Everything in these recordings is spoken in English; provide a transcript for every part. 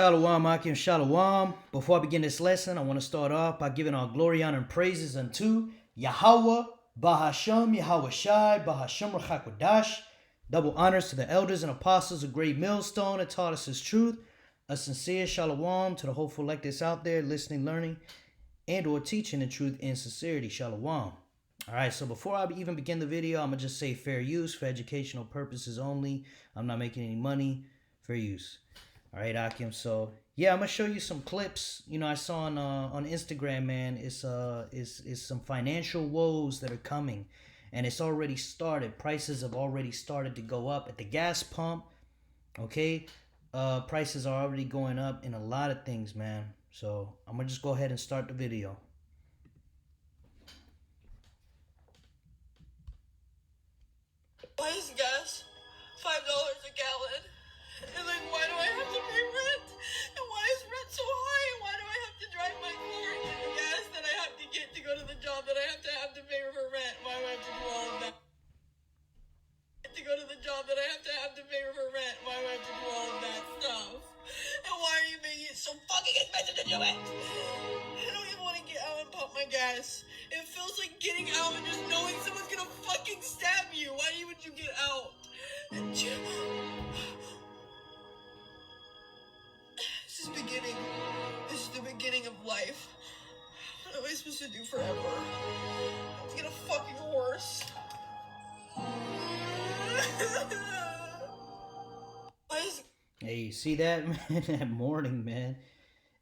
Shalom, Akim Shalom. Before I begin this lesson, I want to start off by giving all glory, honor, and praises unto Yahweh, Bahashem, Yahweh Shai, Bahashem Rachakwadash. Double honors to the elders and apostles of Great Millstone that taught us his truth. A sincere shalom to the hopeful electives out there listening, learning, and or teaching the truth in sincerity. Shalom. Alright, so before I even begin the video, I'm going to just say fair use for educational purposes only. I'm not making any money. Fair use. All right, Akim. So yeah, I'm gonna show you some clips. You know, I saw on Instagram, man. It's some financial woes that are coming, and it's already started. Prices have already started to go up at the gas pump. Okay, prices are already going up in a lot of things, man. So I'm gonna just go ahead and start the video. Why is gas $5 a gallon? And like, why do I have to pay rent? And why is rent so high? And why do I have to drive my car and get the gas that I have to get to go to the job that I have to pay for rent? Why do I have to do all of that? To go to the job that I have to pay for rent. Why do I have to do all of that stuff? And why are you making it so fucking expensive to do it? I don't even want to get out and pump my gas. It feels like getting out and just knowing someone's gonna fucking stab you. Why would you get out? This is beginning. This is the beginning of life. What am I supposed to do forever? I have to get a fucking horse. Hey, you see that, man? That morning, man.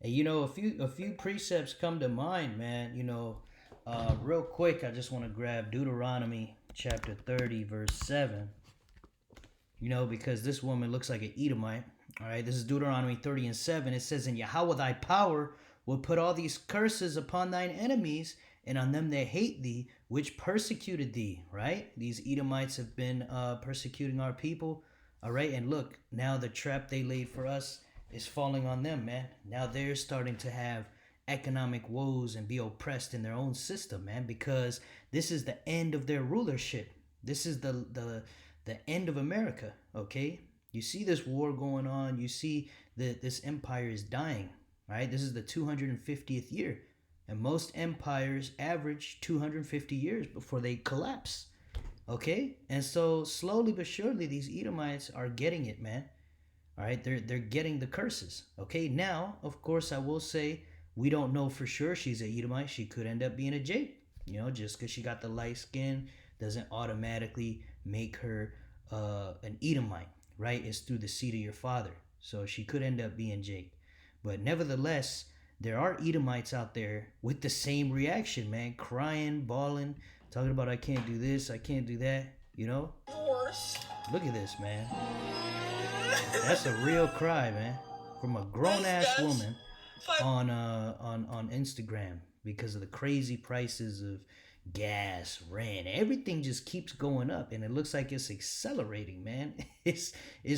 And you know, a few precepts come to mind, man. You know, real quick, I just want to grab Deuteronomy chapter 30, verse 7. You know, because this woman looks like an Edomite. All right, this is Deuteronomy 30 and 7. It says, "And Yahweh thy power will put all these curses upon thine enemies and on them that hate thee, which persecuted thee." Right? These Edomites have been persecuting our people. All right, and look, now the trap they laid for us is falling on them, man. Now they're starting to have economic woes and be oppressed in their own system, man, because this is the end of their rulership. This is the end of America, okay? You see this war going on. You see that this empire is dying, right? This is the 250th year. And most empires average 250 years before they collapse, okay? And so slowly but surely, these Edomites are getting it, man. All right, they're getting the curses, okay? Now, of course, I will say we don't know for sure she's a Edomite. She could end up being a Jake, you know, just because she got the light skin doesn't automatically make her an Edomite, right? It's through the seed of your father. So she could end up being Jake. But nevertheless, there are Edomites out there with the same reaction, man. Crying, bawling, talking about I can't do this, I can't do that, you know? Horse. Look at this, man. That's a real cry, man. From a grown-ass woman on Instagram because of the crazy prices of gas, rent, everything just keeps going up, and it looks like it's accelerating, man. It's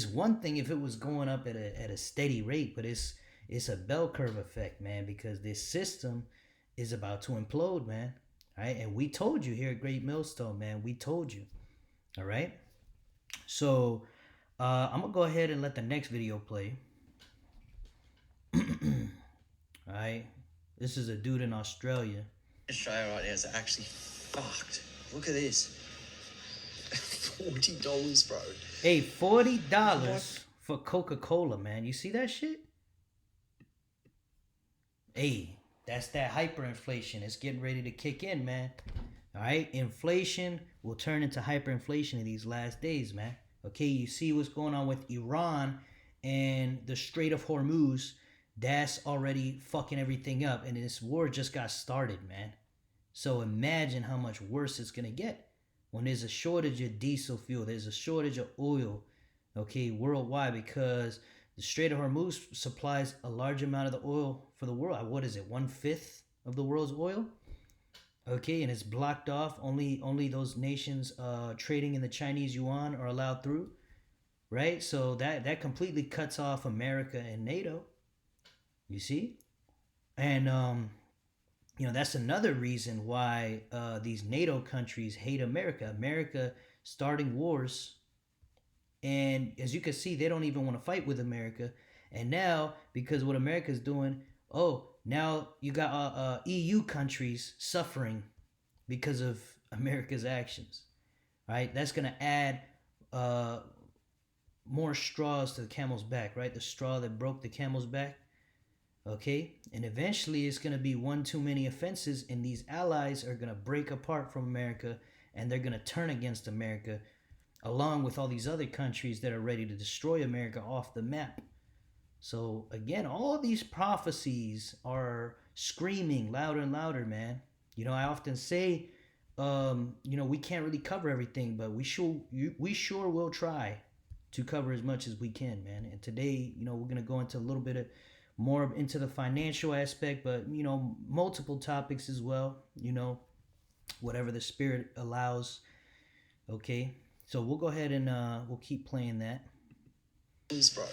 one thing if it was going up at a steady rate, but it's a bell curve effect, man, because this system is about to implode, man. All right, and we told you here at Great Millstone, man. We told you. All right. So I'm gonna go ahead and let the next video play. All right. This is a dude in Australia. Australia right now is actually fucked. Look at this. $40, bro. Hey, $40 for Coca-Cola, man. You see that shit? Hey, that's that hyperinflation. It's getting ready to kick in, man. All right? Inflation will turn into hyperinflation in these last days, man. Okay, you see what's going on with Iran and the Strait of Hormuz. That's already fucking everything up. And this war just got started, man. So imagine how much worse it's going to get when there's a shortage of diesel fuel. There's a shortage of oil, okay, worldwide, because the Strait of Hormuz supplies a large amount of the oil for the world. What is it, 1/5 of the world's oil? Okay, and it's blocked off. Only those nations trading in the Chinese yuan are allowed through, right? So that completely cuts off America and NATO. You see? And you know, that's another reason why these NATO countries hate America. America starting wars And as you can see, they don't even want to fight with America. And now, because what America's doing, oh, now you got EU countries suffering because of America's actions, right? That's gonna add uh, more straws to the camel's back, right? The straw that broke the camel's back. Okay, and eventually it's going to be one too many offenses, and these allies are going to break apart from America, and they're going to turn against America, along with all these other countries that are ready to destroy America off the map. So again, all these prophecies are screaming louder and louder, man. I often say, we can't really cover everything, but we sure will try to cover as much as we can, man. And today, we're gonna go into a little bit of more into the financial aspect, but multiple topics as well. Whatever the spirit allows. Okay, so we'll go ahead and we'll keep playing that. Bro,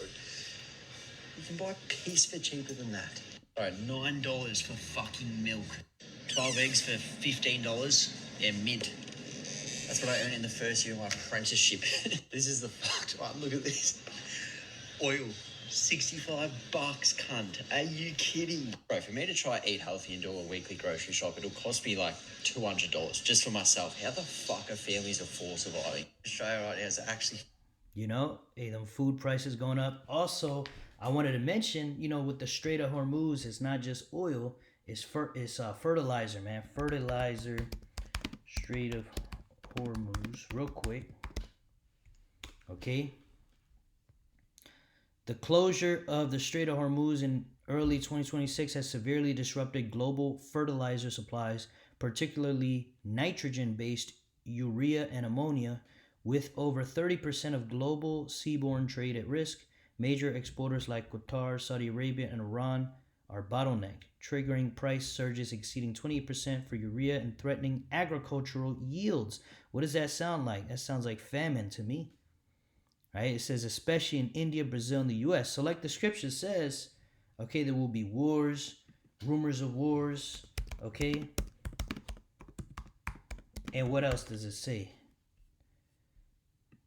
you can buy peace for cheaper than that. Bro, $9 for fucking milk. 12 eggs for $15. Yeah, mint. That's what I earned in the first year of my apprenticeship. This is the fucked one. Look at this. Oil. $65, cunt. Are you kidding? Bro, for me to try eat healthy and do a weekly grocery shop, it'll cost me like $200 just for myself. How the fuck are families of four surviving? Australia right now is actually... Hey, them food prices going up. Also, I wanted to mention, with the Strait of Hormuz, it's not just oil, it's fertilizer, man. Fertilizer, Strait of Hormuz, real quick. Okay. The closure of the Strait of Hormuz in early 2026 has severely disrupted global fertilizer supplies, particularly nitrogen-based urea and ammonia, with over 30% of global seaborne trade at risk. Major exporters like Qatar, Saudi Arabia, and Iran are bottlenecked, triggering price surges exceeding 28% for urea and threatening agricultural yields. What does that sound like? That sounds like famine to me. Right? It says especially in India, Brazil, and the U.S. So like the scripture says, okay, there will be wars, rumors of wars, okay? And what else does it say?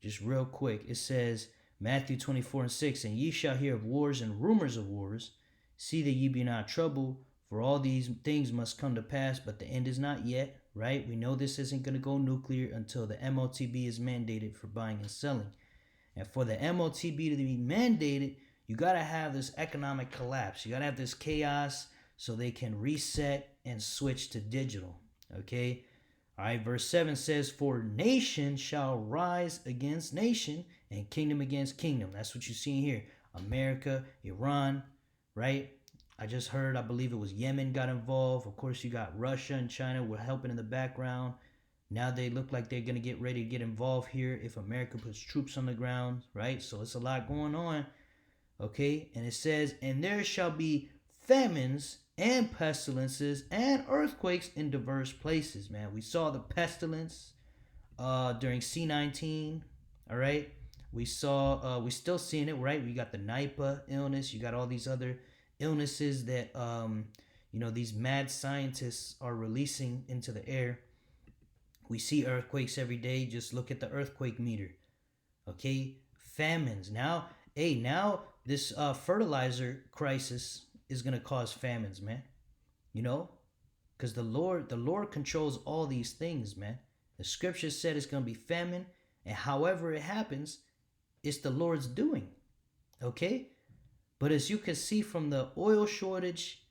Just real quick, it says, Matthew 24:6, and ye shall hear of wars and rumors of wars. See that ye be not troubled, for all these things must come to pass, but the end is not yet, right? We know this isn't going to go nuclear until the MOTB is mandated for buying and selling. And for the MOTB to be mandated, you got to have this economic collapse. You got to have this chaos so they can reset and switch to digital, okay? All right, verse 7 says, for nation shall rise against nation and kingdom against kingdom. That's what you see here. America, Iran, right? I just heard, I believe it was Yemen got involved. Of course, you got Russia and China were helping in the background. Now they look like they're going to get ready to get involved here if America puts troops on the ground, right? So it's a lot going on, okay? And it says, and there shall be famines and pestilences and earthquakes in diverse places, man. We saw the pestilence during C-19, all right? We still seeing it, right? We got the Nipah illness. You got all these other illnesses that, these mad scientists are releasing into the air. We see earthquakes every day. Just look at the earthquake meter, okay? Famines. Now this fertilizer crisis is going to cause famines, man. Because the Lord controls all these things, man. The scripture said it's going to be famine, and however it happens, it's the Lord's doing, okay? But as you can see from the oil shortage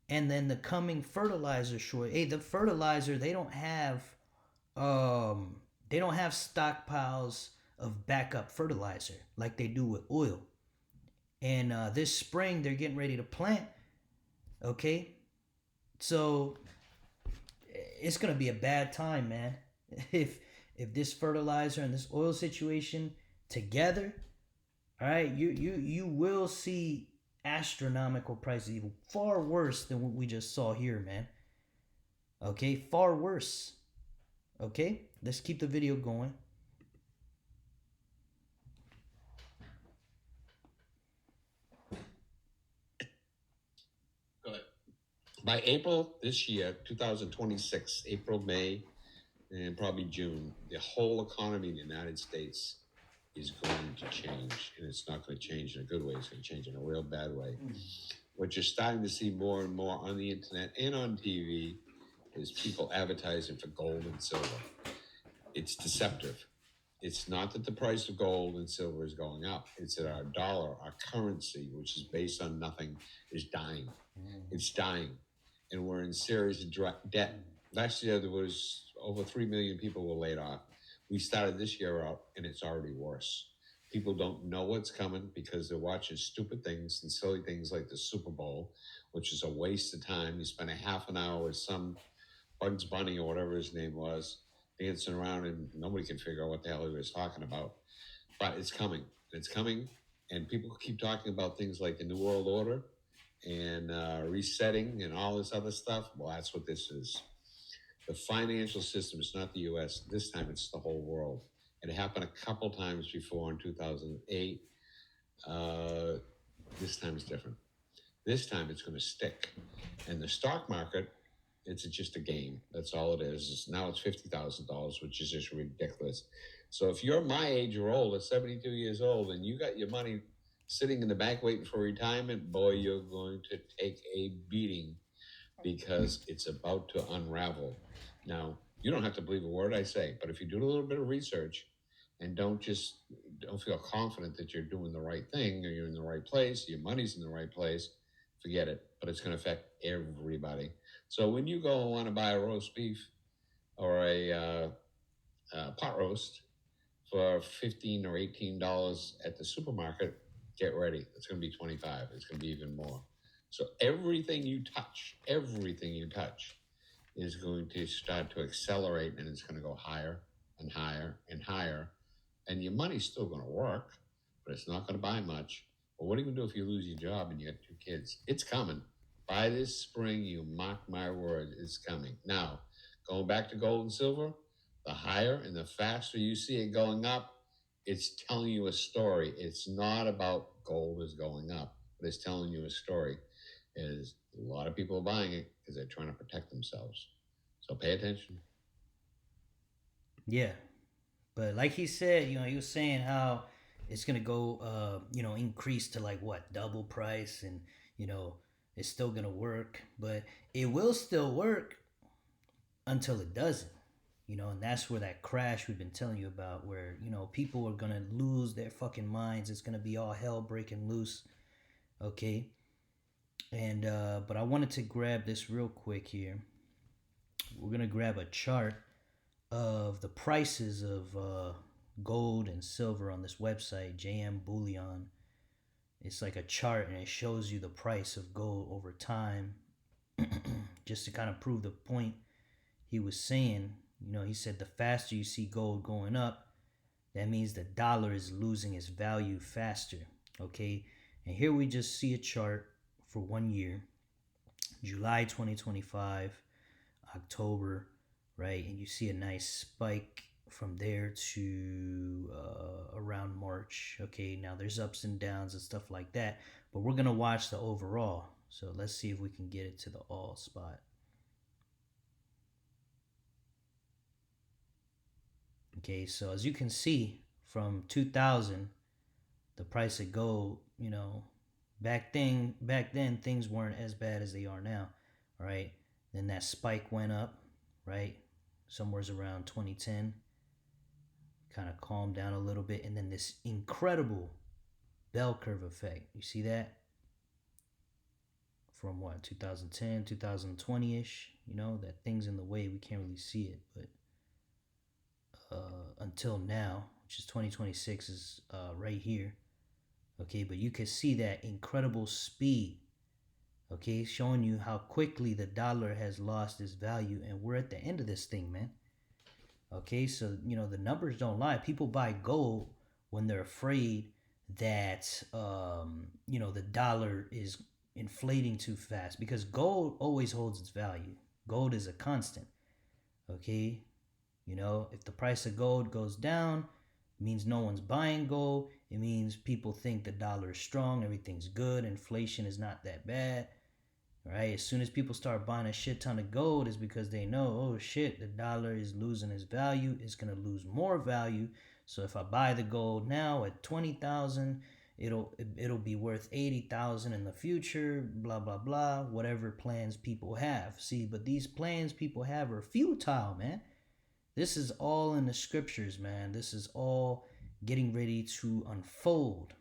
and then the coming fertilizer shortage, the fertilizer, they don't have stockpiles of backup fertilizer like they do with oil. And this spring they're getting ready to plant, okay? So it's gonna be a bad time, man. If this fertilizer and this oil situation together, all right, you will see astronomical prices, even far worse than what we just saw here, man. Okay, far worse. Okay, let's keep the video going. Go ahead. By April this year, 2026, April, May, and probably June, the whole economy in the United States is going to change, and it's not going to change in a good way. It's going to change in a real bad way. What you're starting to see more and more on the internet and on TV is people advertising for gold and silver. It's deceptive. It's not that the price of gold and silver is going up. It's that our dollar, our currency, which is based on nothing, is dying. It's dying. And we're in serious debt. Last year, there was over 3 million people were laid off. We started this year out, and it's already worse. People don't know what's coming because they're watching stupid things and silly things like the Super Bowl, which is a waste of time. You spend a half an hour with some Bugs Bunny or whatever his name was, dancing around, and nobody can figure out what the hell he was talking about. But it's coming. It's coming, and people keep talking about things like the New World Order and resetting and all this other stuff. Well, that's what this is. The financial system is not the U.S. This time it's the whole world. It happened a couple times before in 2008. This time it's different. This time it's going to stick. And the stock market, it's just a game. That's all it is. Now it's $50,000, which is just ridiculous. So if you're my age or older, 72 years old, and you got your money sitting in the bank waiting for retirement, boy, you're going to take a beating because it's about to unravel. Now, you don't have to believe a word I say, but if you do a little bit of research and don't feel confident that you're doing the right thing or you're in the right place, your money's in the right place, forget it. But it's going to affect everybody. So when you go and want to buy a roast beef or a pot roast for $15 or $18 at the supermarket, get ready. It's going to be $25. It's going to be even more. So everything you touch is going to start to accelerate, and it's going to go higher and higher and higher. And your money's still going to work, but it's not going to buy much. But what are you going to do if you lose your job and you got 2 kids? It's coming. By this spring, you mark my words, it's coming. Now, going back to gold and silver, the higher and the faster you see it going up, it's telling you a story. It's not about gold is going up, but it's telling you a story. Is a lot of people are buying it because they're trying to protect themselves. So pay attention. Yeah, but like he said, he was saying how it's gonna go, increase to like what, double price, and it's still gonna work, but it will still work until it doesn't. And that's where that crash we've been telling you about, where people are gonna lose their fucking minds. It's gonna be all hell breaking loose. Okay. And but I wanted to grab this real quick here. We're gonna grab a chart of the prices of gold and silver on this website, JM Bullion. It's like a chart, and it shows you the price of gold over time, just to kind of prove the point he was saying. He said the faster you see gold going up, that means the dollar is losing its value faster. Okay, and here we just see a chart for 1 year, July 2025, October, right? And you see a nice spike from there to around March. Okay, now there's ups and downs and stuff like that, but we're gonna watch the overall. So let's see if we can get it to the all spot. Okay, so as you can see, from 2000, the price of gold, back then things weren't as bad as they are now, right? Then that spike went up, right? Somewhere's around 2010, kind of calmed down a little bit, and then this incredible bell curve effect. You see that? From what, 2010, 2020-ish, that thing's in the way, we can't really see it, but until now, which is 2026, is right here. Okay, but you can see that incredible speed. Okay, showing you how quickly the dollar has lost its value, and we're at the end of this thing, man. Okay, so the numbers don't lie. People buy gold when they're afraid that the dollar is inflating too fast, because gold always holds its value. Gold is a constant. Okay, if the price of gold goes down, it means no one's buying gold. It means people think the dollar is strong, everything's good, inflation is not that bad. Right? As soon as people start buying a shit ton of gold, is because they know, oh shit, the dollar is losing its value. It's gonna lose more value. So if I buy the gold now at 20,000, it'll be worth 80,000 in the future, blah blah blah, whatever plans people have. See, but these plans people have are futile, man. This is all in the scriptures, man. This is all getting ready to unfold.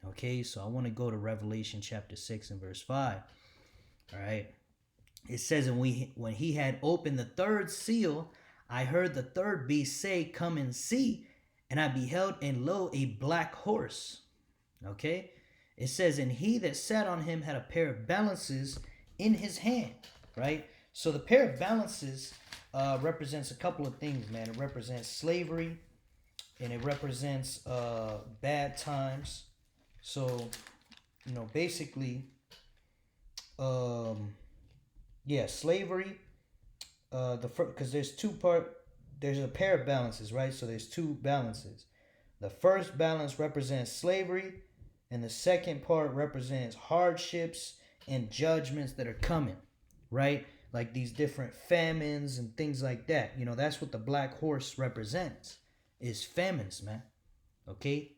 Okay, so I want to go to Revelation chapter 6 and verse 5. All right. It says, and when he had opened the third seal, I heard the third beast say, come and see. And I beheld, and lo, a black horse. Okay. It says, and he that sat on him had a pair of balances in his hand. Right. So the pair of balances represents a couple of things, man. It represents slavery, and it represents bad times. So, basically, slavery. Because there's a pair of balances, right? So there's two balances. The first balance represents slavery, and the second part represents hardships and judgments that are coming, right? Like these different famines and things like that. That's what the black horse represents, is famines, man. Okay?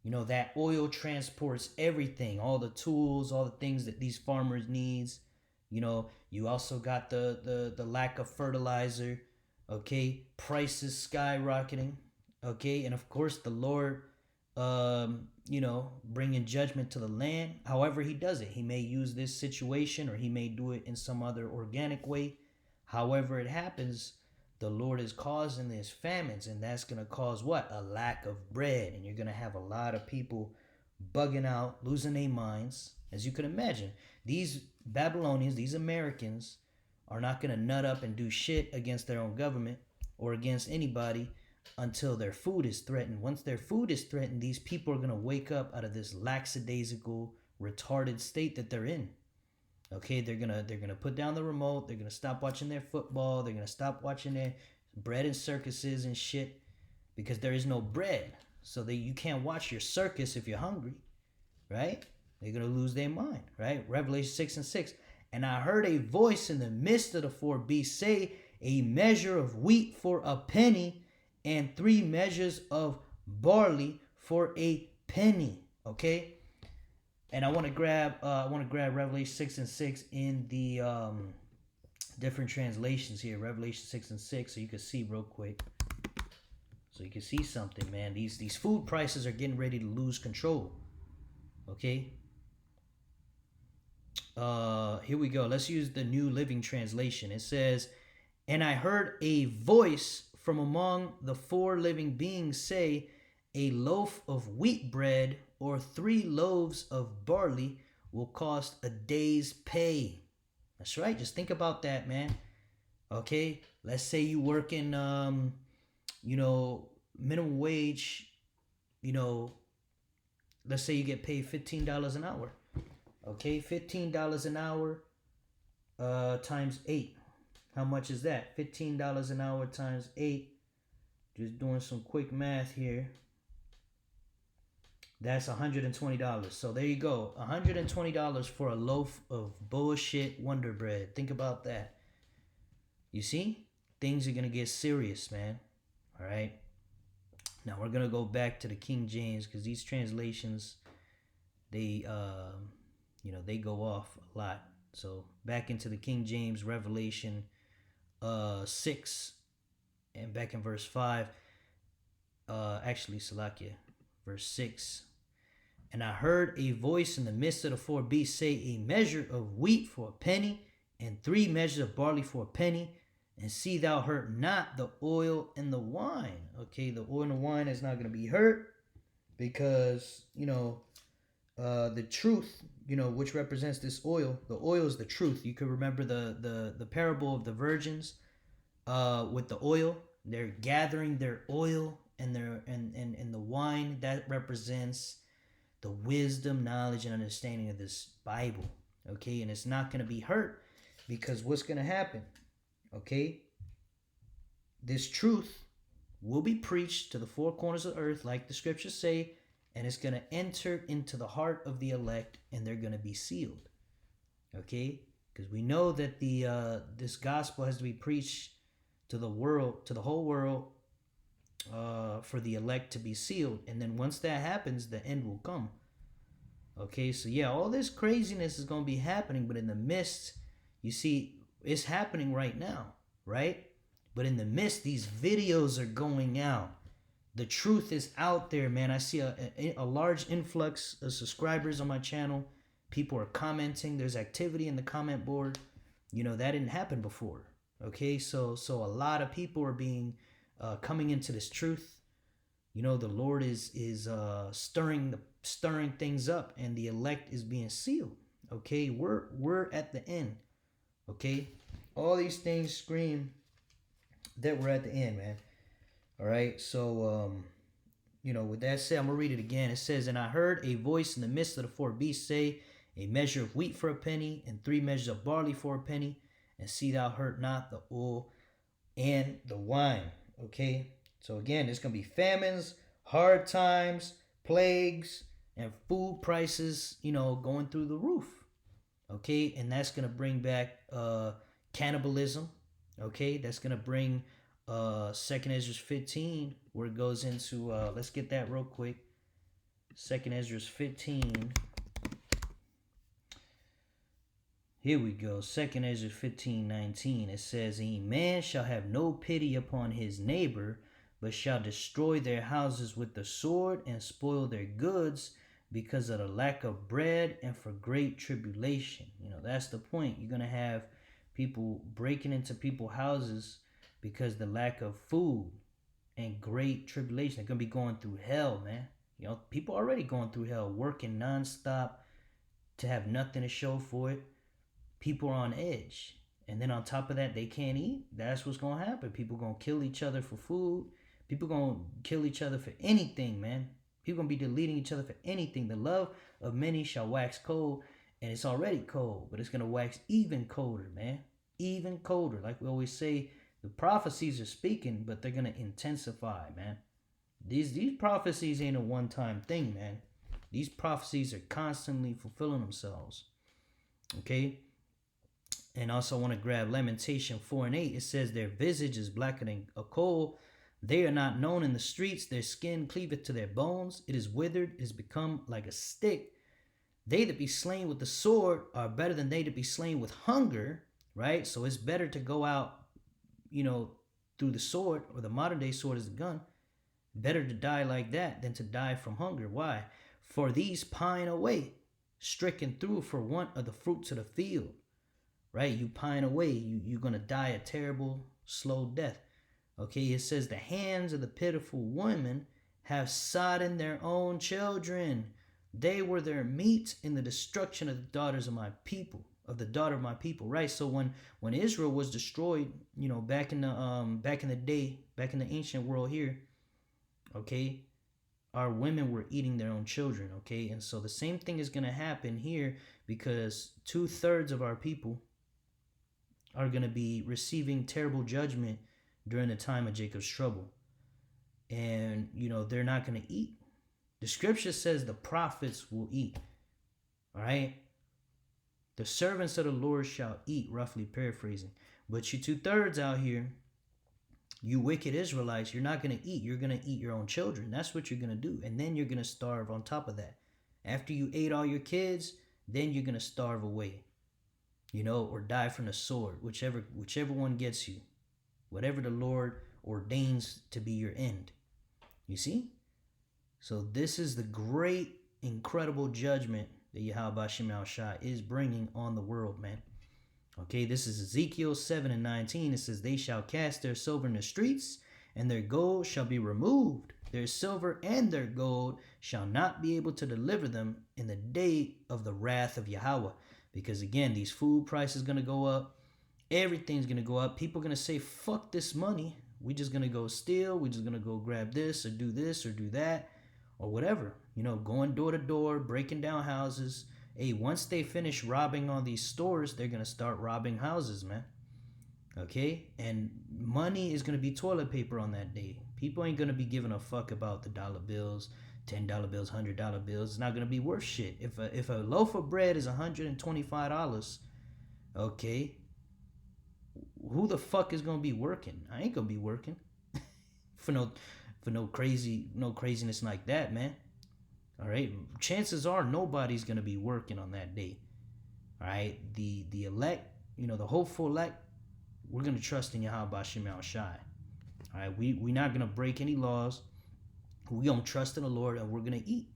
That oil transports everything, all the tools, all the things that these farmers needs. You also got the lack of fertilizer, okay? Prices skyrocketing, okay? And of course, the Lord, bringing judgment to the land. However he does it, he may use this situation, or he may do it in some other organic way. However it happens, the Lord is causing these famines, and that's going to cause what? A lack of bread. And you're going to have a lot of people bugging out, losing their minds. As you can imagine, these Babylonians, these Americans, are not going to nut up and do shit against their own government or against anybody until their food is threatened. Once their food is threatened, these people are going to wake up out of this lackadaisical, retarded state that they're in. Okay, they're gonna put down the remote. They're gonna stop watching their football. They're gonna stop watching their bread and circuses and shit, because there is no bread. So you can't watch your circus if you're hungry, right? They're gonna lose their mind, right? Revelation 6 and 6. And I heard a voice in the midst of the four beasts say, a measure of wheat for a penny, and 3 measures of barley for a penny. Okay. And I want to grab Revelation 6 and 6 in the different translations here. Revelation 6 and 6, so you can see real quick. So you can see something, man. These food prices are getting ready to lose control. Okay. Here we go. Let's use the New Living Translation. It says, and I heard a voice from among the 4 living beings say, a loaf of wheat bread or 3 loaves of barley will cost a day's pay. That's right. Just think about that, man. Okay. Let's say you work in, minimum wage, let's say you get paid $15 an hour. Okay. $15 an hour, times 8. How much is that? $15 an hour times 8. Just doing some quick math here. That's $120. So there you go. $120 for a loaf of bullshit Wonder Bread. Think about that. You see? Things are going to get serious, man. All right. Now we're going to go back to the King James, because these translations, they go off a lot. So back into the King James, Revelation 6, and back in verse 5. Salakia, verse 6. And I heard a voice in the midst of the 4 beasts say, a measure of wheat for a penny, and 3 measures of barley for a penny. And see thou hurt not the oil and the wine. Okay, the oil and the wine is not going to be hurt, because, the truth, which represents this oil. The oil is the truth. You could remember the parable of the virgins with the oil. They're gathering their oil and the wine. That represents the wisdom, knowledge, and understanding of this Bible. Okay, and it's not going to be hurt, because what's going to happen? Okay, this truth will be preached to the 4 corners of the earth, like the scriptures say, and it's going to enter into the heart of the elect, and they're going to be sealed. Okay, because we know that this gospel has to be preached to the world, to the whole world. for the elect to be sealed. And then once that happens, the end will come. Okay, so yeah, all this craziness is going to be happening, but in the midst, you see, it's happening right now, right? But in the midst, these videos are going out. The truth is out there, man. I see a large influx of subscribers on my channel. People are commenting. There's activity in the comment board. You know, that didn't happen before. Okay, so a lot of people are being coming into this truth. You know, the Lord is stirring things up, and the elect is being sealed. Okay, we're at the end. Okay, all these things scream that we're at the end, man. All right, so you know, with that said, I'm gonna read it again. It says, "And I heard a voice in the midst of the four beasts say, a measure of wheat for a penny, and 3 measures of barley for a penny, and see thou hurt not the oil and the wine." Okay, so again, there's gonna be famines, hard times, plagues, and food prices, you know, going through the roof. Okay, and that's gonna bring back cannibalism. Okay, that's gonna bring 2nd Ezra 15, where it goes into let's get that real quick. 2nd Ezra 15. Here we go. 2nd Ezra 15:19. It says, "A man shall have no pity upon his neighbor, but shall destroy their houses with the sword and spoil their goods because of the lack of bread and for great tribulation." You know, that's the point. You're going to have people breaking into people's houses because the lack of food and great tribulation. They're going to be going through hell, man. You know, people already going through hell, working nonstop to have nothing to show for it. People are on edge. And then on top of that, they can't eat. That's what's going to happen. People going to kill each other for food. People going to kill each other for anything, man. People going to be deleting each other for anything. The love of many shall wax cold, and it's already cold, but it's going to wax even colder, man. Even colder. Like we always say, the prophecies are speaking, but they're going to intensify, man. These prophecies ain't a one-time thing, man. These prophecies are constantly fulfilling themselves. Okay? And also I want to grab Lamentation 4:8. It says, "Their visage is blacker than a coal. They are not known in the streets. Their skin cleaveth to their bones. It is withered, it is become like a stick. They that be slain with the sword are better than they that be slain with hunger." Right? So it's better to go out, you know, through the sword, or the modern day sword is a gun. Better to die like that than to die from hunger. Why? "For these pine away, stricken through for want of the fruits of the field." Right? You pine away. You're going to die a terrible, slow death. Okay? It says, "The hands of the pitiful women have sodden their own children. They were their meat in the destruction of the daughters of my people." Of the daughter of my people, right? So when Israel was destroyed, you know, back in the day, back in the ancient world here, okay, our women were eating their own children, okay? And so the same thing is going to happen here, because 2/3 of our people are going to be receiving terrible judgment during the time of Jacob's trouble. And, you know, they're not going to eat. The scripture says the prophets will eat, all right? "The servants of the Lord shall eat," roughly paraphrasing. But you 2/3 out here, you wicked Israelites, you're not going to eat. You're going to eat your own children. That's what you're going to do. And then you're going to starve on top of that. After you ate all your kids, then you're going to starve away, you know, or die from the sword, whichever one gets you. Whatever the Lord ordains to be your end. You see? So this is the great, incredible judgment that Yahweh Shem Shai is bringing on the world, man. Okay, this is Ezekiel 7:19. It says, "They shall cast their silver in the streets, and their gold shall be removed. Their silver and their gold shall not be able to deliver them in the day of the wrath of Yahweh." Because again, these food prices going to go up. Everything's going to go up. People are going to say, fuck this money. We just going to go steal. We just going to go grab this or do that or whatever. You know, going door to door, breaking down houses. Hey, once they finish robbing all these stores, they're going to start robbing houses, man. Okay? And money is going to be toilet paper on that day. People ain't going to be giving a fuck about the dollar bills, $10 bills, $100 bills. It's not going to be worth shit. If a loaf of bread is $125, okay, who the fuck is going to be working? I ain't going to be working for no for no craziness like that, man. All right, chances are nobody's gonna be working on that day. All right, the elect, the hopeful elect, we're gonna trust in Yahweh Shemel Shai. All right, we're not gonna break any laws. We gonna trust in the Lord, and we're gonna eat.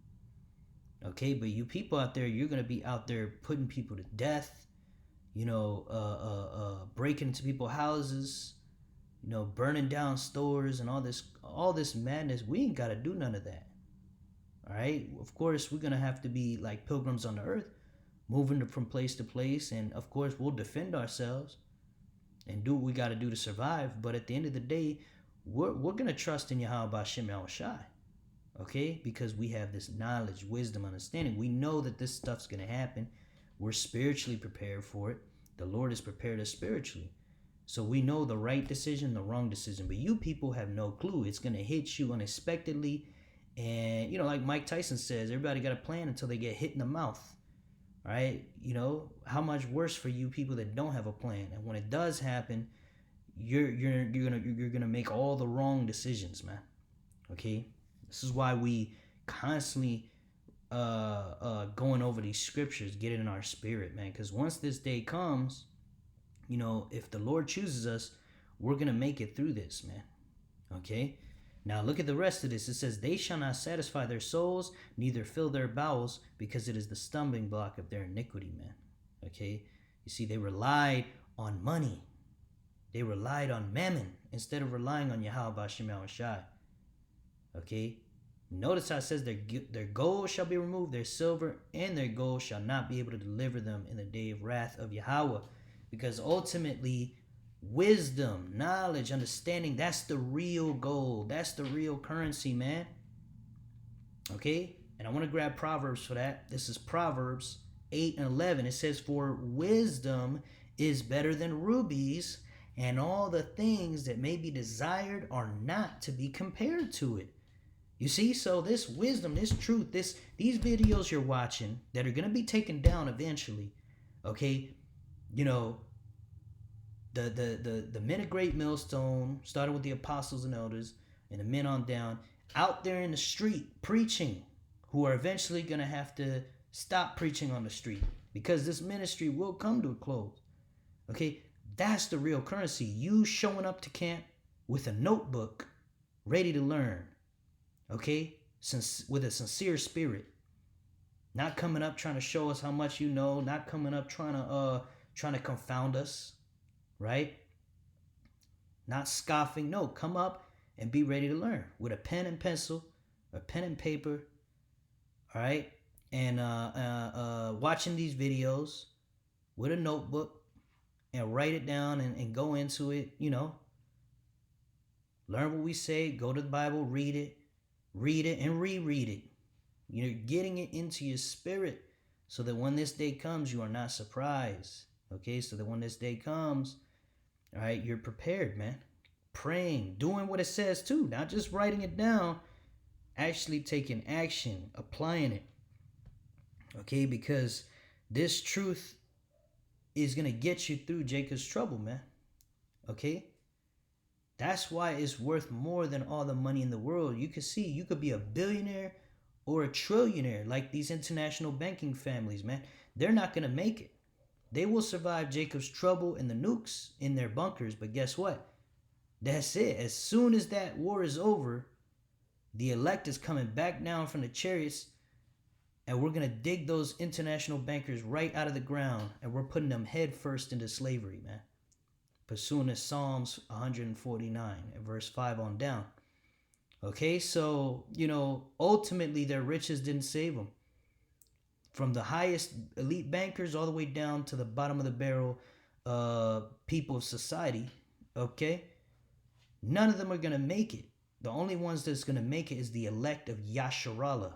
Okay, but you people out there, you're gonna be out there putting people to death. Breaking into people's houses. Burning down stores and all this madness. We ain't gotta do none of that. All right. Of course, we're gonna have to be like pilgrims on the earth, moving from place to place, and of course, we'll defend ourselves and do what we gotta do to survive. But at the end of the day, we're gonna trust in Yahweh Hashem El Shai. Okay, because we have this knowledge, wisdom, understanding. We know that this stuff's gonna happen. We're spiritually prepared for it. The Lord has prepared us spiritually. So we know the right decision, the wrong decision. But you people have no clue. It's going to hit you unexpectedly. And, like Mike Tyson says, everybody got a plan until they get hit in the mouth. Right? How much worse for you people that don't have a plan. And when it does happen, you're gonna make all the wrong decisions, man. Okay? This is why we constantly going over these scriptures, get it in our spirit, man. Because once this day comes, if the Lord chooses us, we're going to make it through this, man. Okay? Now look at the rest of this. It says, they shall not satisfy their souls, neither fill their bowels, because it is the stumbling block of their iniquity, man. Okay? You see, they relied on money. They relied on mammon instead of relying on Yahweh Shemel Shai. Okay? Notice how it says their gold shall be removed, their silver and their gold shall not be able to deliver them in the day of wrath of Yahweh. Because ultimately, wisdom, knowledge, understanding, that's the real gold. That's the real currency, man. Okay? And I want to grab Proverbs for that. This is Proverbs 8 and 11. It says, for wisdom is better than rubies, and all the things that may be desired are not to be compared to it. You see, so this wisdom, this truth, these videos you're watching that are going to be taken down eventually, okay? The men of Great Millstone, started with the apostles and elders, and the men on down, out there in the street preaching, who are eventually going to have to stop preaching on the street because this ministry will come to a close. Okay, that's the real currency. You showing up to camp with a notebook, ready to learn. Okay, with a sincere spirit, not coming up trying to show us how much you know, not coming up trying to confound us, right? Not scoffing. No, come up and be ready to learn with a pen and pencil, a pen and paper, all right? And watching these videos with a notebook and write it down and go into it, learn what we say, go to the Bible, read it and reread it. You're getting it into your spirit so that when this day comes, you are not surprised. Okay, so that when this day comes, all right, you're prepared, man. Praying, doing what it says too, not just writing it down, actually taking action, applying it. Okay, because this truth is going to get you through Jacob's trouble, man. Okay? That's why it's worth more than all the money in the world. You can see, you could be a billionaire or a trillionaire like these international banking families, man. They're not going to make it. They will survive Jacob's trouble and the nukes in their bunkers, but guess what? That's it. As soon as that war is over, the elect is coming back down from the chariots, and we're going to dig those international bankers right out of the ground, and we're putting them head first into slavery, man. Pursuing to Psalms 149 and verse 5 on down. Okay, so, ultimately their riches didn't save them. From the highest elite bankers all the way down to the bottom of the barrel people of society, okay? None of them are going to make it. The only ones that's going to make it is the elect of Yasharallah,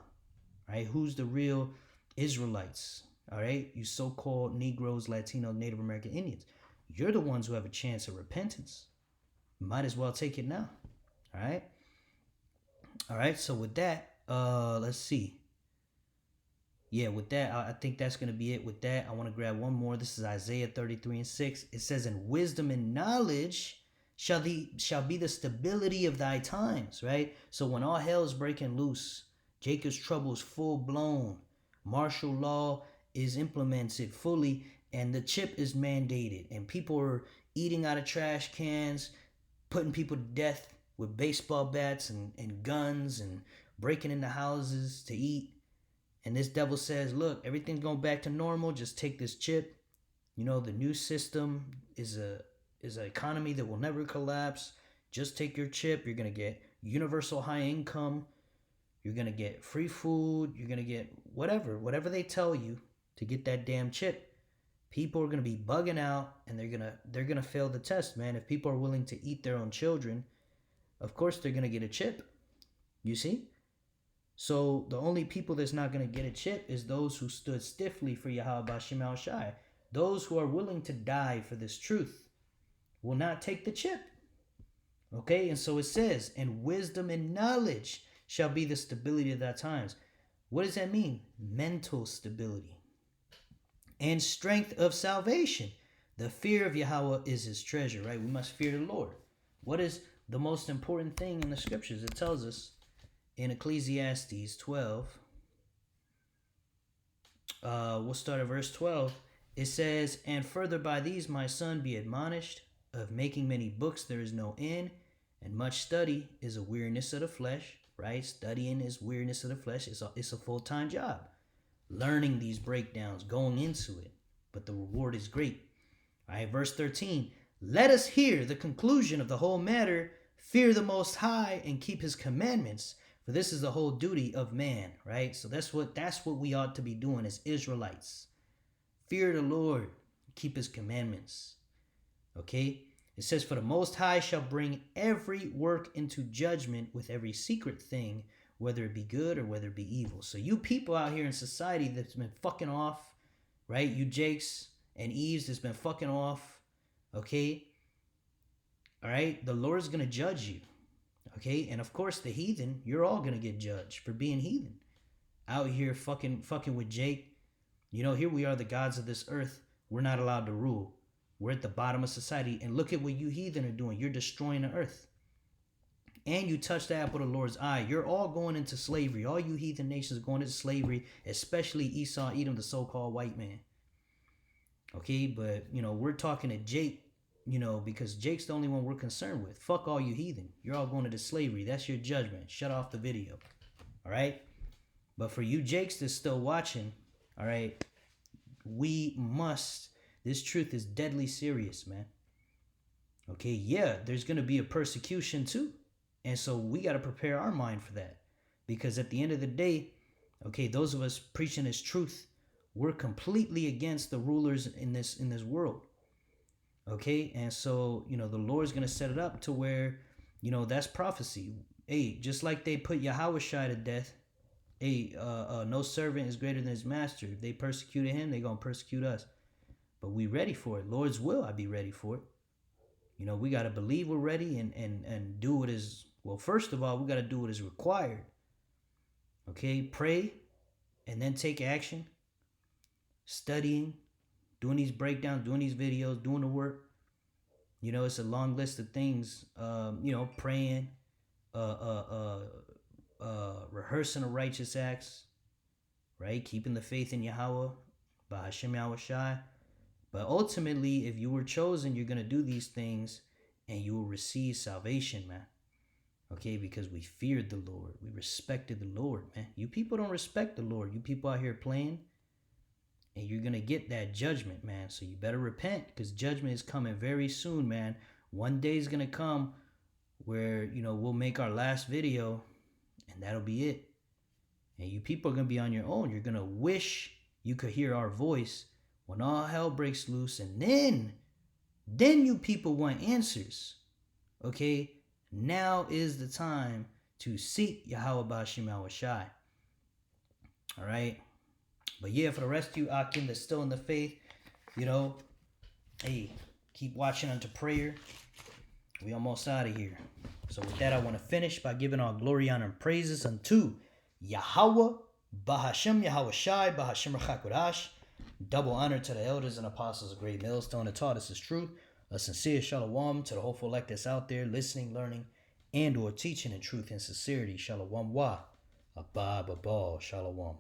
right? Who's the real Israelites, all right? You so-called Negroes, Latinos, Native American Indians. You're the ones who have a chance of repentance. Might as well take it now, all right? All right, so with that, let's see. Yeah, with that, I think that's going to be it with that. I want to grab one more. This is Isaiah 33 and 6. It says, in wisdom and knowledge shall be the stability of thy times, right? So when all hell's breaking loose, Jacob's trouble is full blown, martial law is implemented fully, and the chip is mandated, and people are eating out of trash cans, putting people to death with baseball bats and guns, and breaking into houses to eat. And this devil says, look, everything's going back to normal. Just take this chip. You know, the new system is an economy that will never collapse. Just take your chip. You're going to get universal high income. You're going to get free food. You're going to get whatever they tell you to get that damn chip. People are going to be bugging out, and they're going to fail the test, man. If people are willing to eat their own children, of course they're going to get a chip. You see? So the only people that's not going to get a chip is those who stood stiffly for Yahweh B'Shem Al Shai. Those who are willing to die for this truth will not take the chip. Okay, and so it says, and wisdom and knowledge shall be the stability of thy times. What does that mean? Mental stability. And strength of salvation. The fear of Yahweh is his treasure, right? We must fear the Lord. What is the most important thing in the scriptures? It tells us in Ecclesiastes 12, we'll start at verse 12. It says, and further by these, my son, be admonished, of making many books there is no end, and much study is a weariness of the flesh, right? Studying is weariness of the flesh. It's a full-time job. Learning these breakdowns, going into it, but the reward is great. All right, verse 13. Let us hear the conclusion of the whole matter. Fear the Most High and keep his commandments, for this is the whole duty of man, right? So that's what we ought to be doing as Israelites. Fear the Lord, keep his commandments. Okay? It says, for the Most High shall bring every work into judgment with every secret thing, whether it be good or whether it be evil. So you people out here in society that's been fucking off, right? You Jakes and Eves that's been fucking off, okay? All right? The Lord's going to judge you, okay? And of course, the heathen, you're all going to get judged for being heathen. Out here fucking with Jake. You know, here we are, the gods of this earth. We're not allowed to rule. We're at the bottom of society. And look at what you heathen are doing. You're destroying the earth. And you touch the apple of the Lord's eye. You're all going into slavery. All you heathen nations are going into slavery, especially Esau, Edom, the so-called white man. Okay, but, you know, we're talking to Jake, you know, because Jake's the only one we're concerned with. Fuck all you heathen. You're all going into slavery. That's your judgment. Shut off the video. All right? But for you Jakes that's still watching, all right, this truth is deadly serious, man. Okay, yeah, there's going to be a persecution too. And so we got to prepare our mind for that. Because at the end of the day, okay, those of us preaching this truth, we're completely against the rulers in this world. Okay, and so, you know, the Lord's going to set it up to where, you know, that's prophecy. Hey, just like they put Yahweh Shai to death, hey, no servant is greater than his master. If they persecuted him, they're going to persecute us. But we ready for it. Lord's will, I be ready for it. You know, we got to believe we're ready and do what is, well, first of all, we got to do what is required. Okay, pray and then take action. Studying, doing these breakdowns, doing these videos, doing the work. You know, it's a long list of things. You know, praying, rehearsing the righteous acts, right? Keeping the faith in Yahweh, B'Hashem Yahweh Shai. But ultimately, if you were chosen, you're going to do these things and you will receive salvation, man. Okay, because we feared the Lord. We respected the Lord, man. You people don't respect the Lord. You people out here playing. And you're going to get that judgment, man. So you better repent because judgment is coming very soon, man. One day is going to come where, you know, we'll make our last video and that'll be it. And you people are going to be on your own. You're going to wish you could hear our voice when all hell breaks loose. And then you people want answers. Okay? Now is the time to seek Yahweh B'Shem Yahweh Shai. All right? But yeah, for the rest of you, Akim, that's still in the faith, you know, hey, keep watching unto prayer. We almost out of here. So with that, I want to finish by giving all glory, honor, and praises unto Yahweh, B'Hashem Yahweh Shai, B'Hashem Rachakodash. Double honor to the elders and apostles of Great Millstone that taught us his truth. A sincere shalom to the hopeful elect that's out there listening, learning, and or teaching in truth and sincerity. Shalom wa. Abba Babal. Shalom.